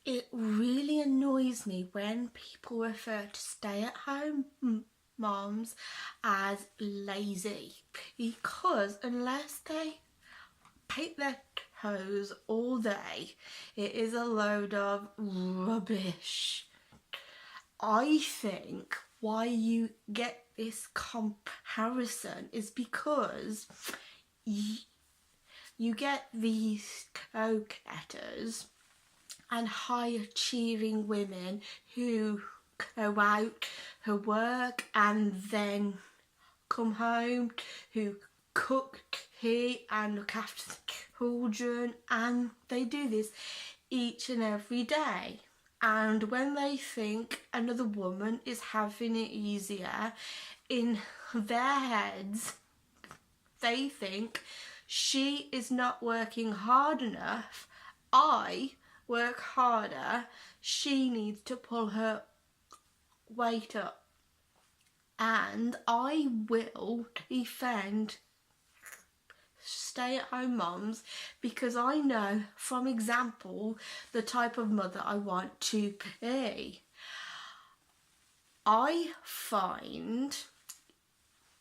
It really annoys me when people refer to stay-at-home moms as lazy, because unless they paint their toes all day, it is a load of rubbish. I think why you get this comparison is because you get these go-getters and high-achieving women who go out to work and then come home, who cook tea and look after the children, and they do this each and every day. And when they think another woman is having it easier, in their heads they think she is not working hard enough, I work harder, she needs to pull her weight up. And I will defend stay-at-home moms because I know from example the type of mother I want to be. I find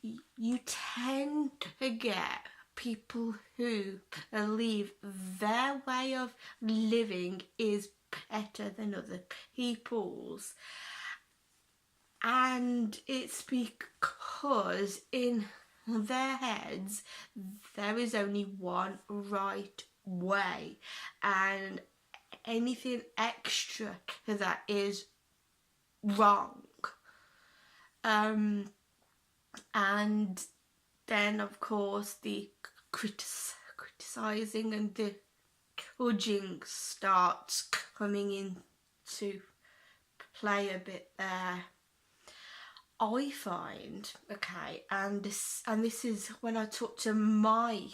you tend to get people who believe their way of living is better than other people's, and it's because in their heads there is only one right way, and anything extra to that is wrong. And then of course the criticising and the judging starts coming into play a bit there. I find, okay, and this is when I talk to my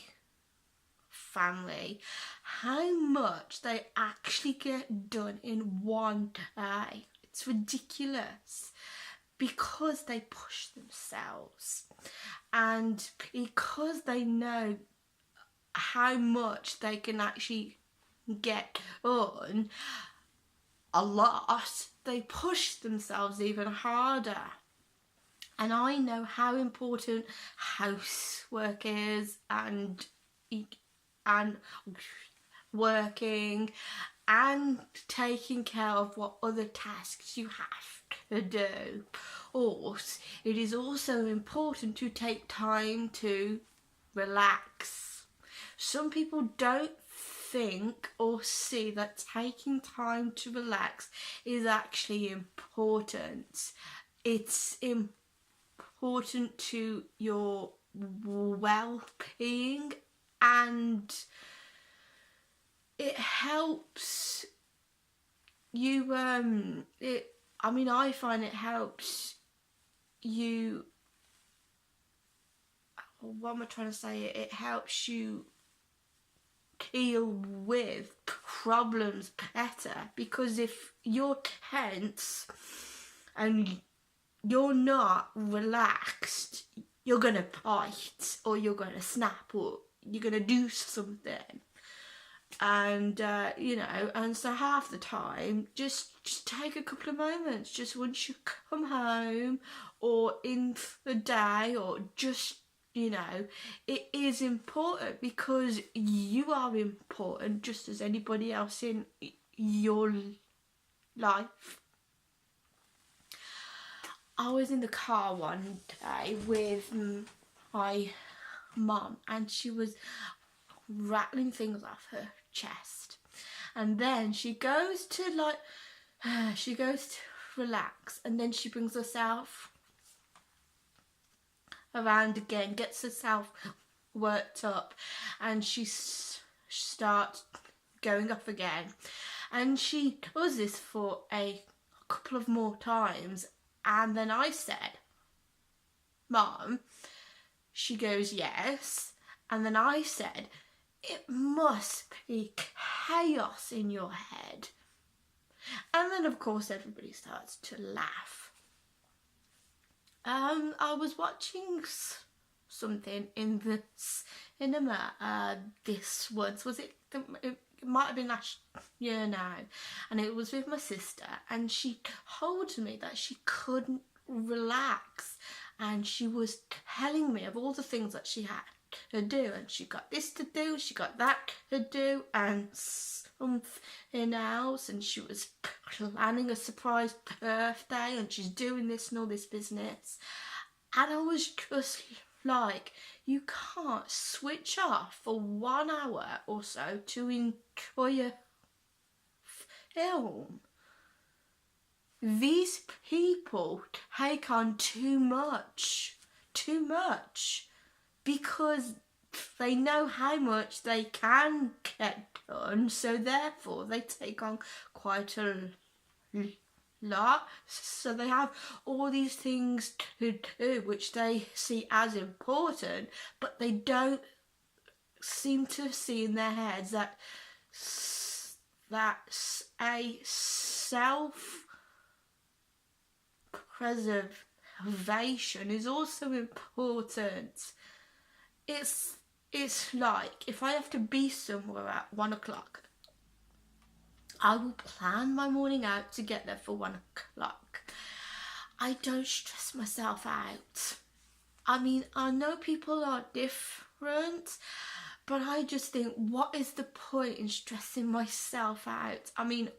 family, how much they actually get done in one day. It's ridiculous because they push themselves and because they know how much they can actually get on a lot, they push themselves even harder. And I know how important housework is, and working and taking care of what other tasks you have to do. Or it is also important to take time to relax. Some people don't think or see that taking time to relax is actually important. It's important to your well-being, and it helps you I find it helps you, what am I trying to say, it helps you deal with problems better, because if you're tense and you're not relaxed, you're gonna bite or you're gonna snap or you're gonna do something. And and so half the time just take a couple of moments, just once you come home or in the day, or just it is important because you are important just as anybody else in your life. I was in the car one day with my mum and she was rattling things off her chest, and then she goes to relax, and then she brings herself around again, gets herself worked up, and she starts going off again, and she does this for a couple of more times. And then I said, "Mom," she goes, "Yes," and then I said, "It must be chaos in your head." And then of course everybody starts to laugh. I was watching something in the cinema this once. Was it it might have been last year now, and it was with my sister, and she told me that she couldn't relax, and she was telling me of all the things that she had to do, and she got this to do, she got that to do, and something else, and she was planning a surprise birthday, and she's doing this and all this business, and I was just like, you can't switch off for 1 hour or so to enjoy a film. These people take on too much, because they know how much they can get done, so therefore they take on quite a lot. So they have all these things to do which they see as important, but they don't seem to see in their heads that that's a self-preservation is also important. It's like, if I have to be somewhere at 1 o'clock, I will plan my morning out to get there for 1 o'clock. I don't stress myself out. I mean, I know people are different, but I just think, what is the point in stressing myself out? I mean,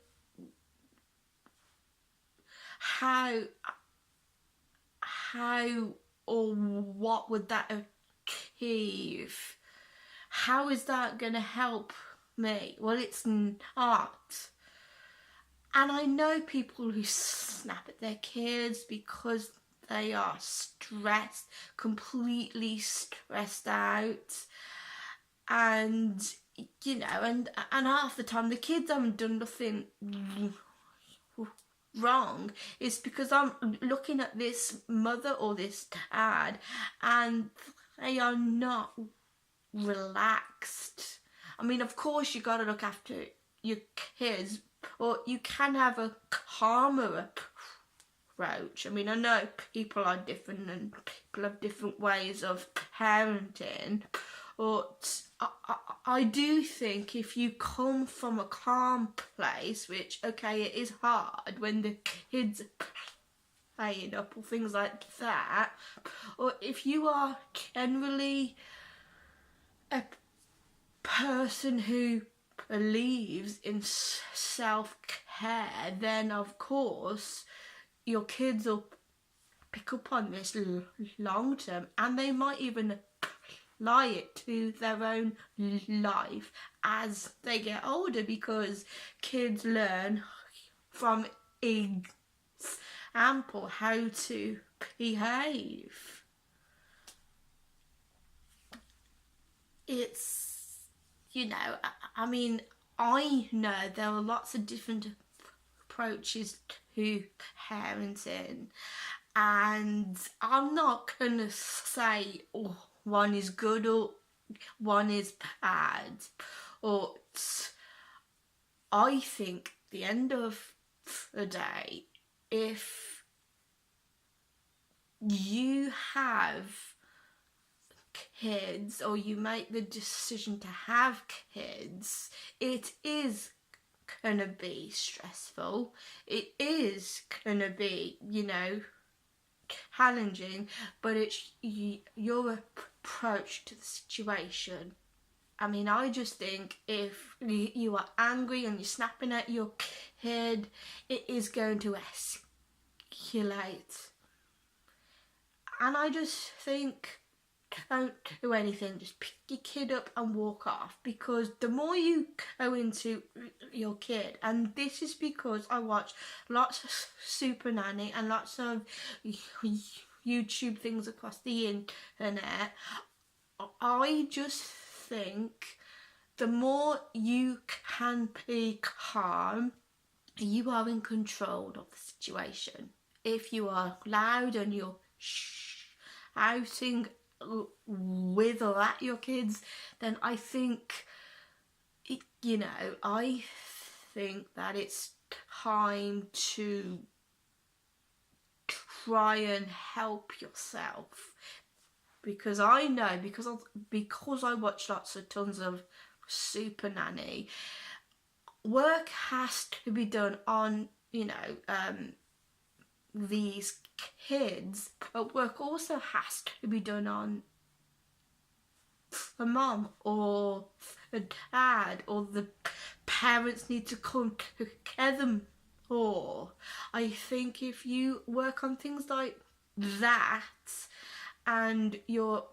how or what would that achieve? How is that going to help me? Well, it's not. And I know people who snap at their kids because they are stressed, completely stressed out, and you know, and half the time the kids haven't done nothing wrong. It's because I'm looking at this mother or this dad, and they are not relaxed. I mean, of course you got to look after your kids, or you can have a calmer approach. I mean, I know people are different and people have different ways of parenting, but I do think if you come from a calm place, which, okay, it is hard when the kids are playing up or things like that, or if you are generally a person who believes in self-care, then of course your kids will pick up on this long term, and they might even apply it to their own life as they get older, because kids learn from example how to behave. It's, you know, I mean, I know there are lots of different approaches to parenting, and I'm not gonna say, oh, one is good or one is bad, or I think at the end of the day, if you have kids or you make the decision to have kids, it is gonna be stressful, it is gonna be, you know, challenging, but it's your approach to the situation. I mean, I just think if you are angry and you're snapping at your kid, it is going to escalate. And I just think, don't do anything, just pick your kid up and walk off, because the more you go into your kid, and this is because I watch lots of Super Nanny and lots of YouTube things across the internet, I just think the more you can be calm, you are in control of the situation. If you are loud and you're shouting with or at your kids, then I think, you know, I think that it's time to try and help yourself. Because I know, because I watch tons of Super Nanny, work has to be done on, these kids, but work also has to be done on the mom or the dad, or the parents need to come together more. I think if you work on things like that and you're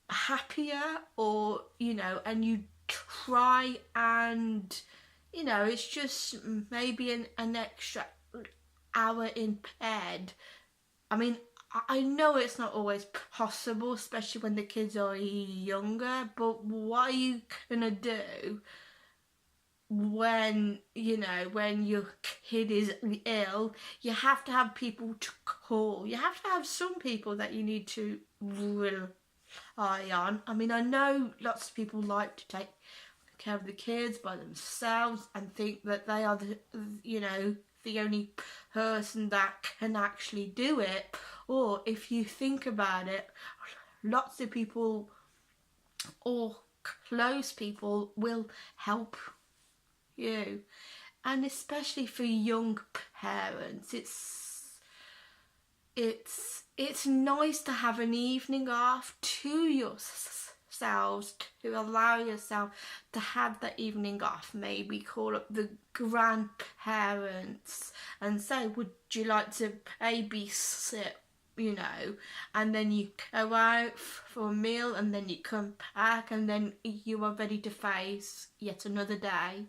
happier, or and you try, and it's just maybe an extra hour in bed. I mean, I know it's not always possible, especially when the kids are younger, but what are you gonna do when your kid is ill? You have to have people to call. You have to have some people that you need to rely on. I mean, I know lots of people like to take care of the kids by themselves and think that they are the only person that can actually do it. Or if you think about it, lots of people or close people will help you. And especially for young parents, it's nice to have an evening off to yourselves, to allow yourself to have that evening off. Maybe call up the grandparents and say, would you like to babysit, and then you go out for a meal, and then you come back, and then you are ready to face yet another day.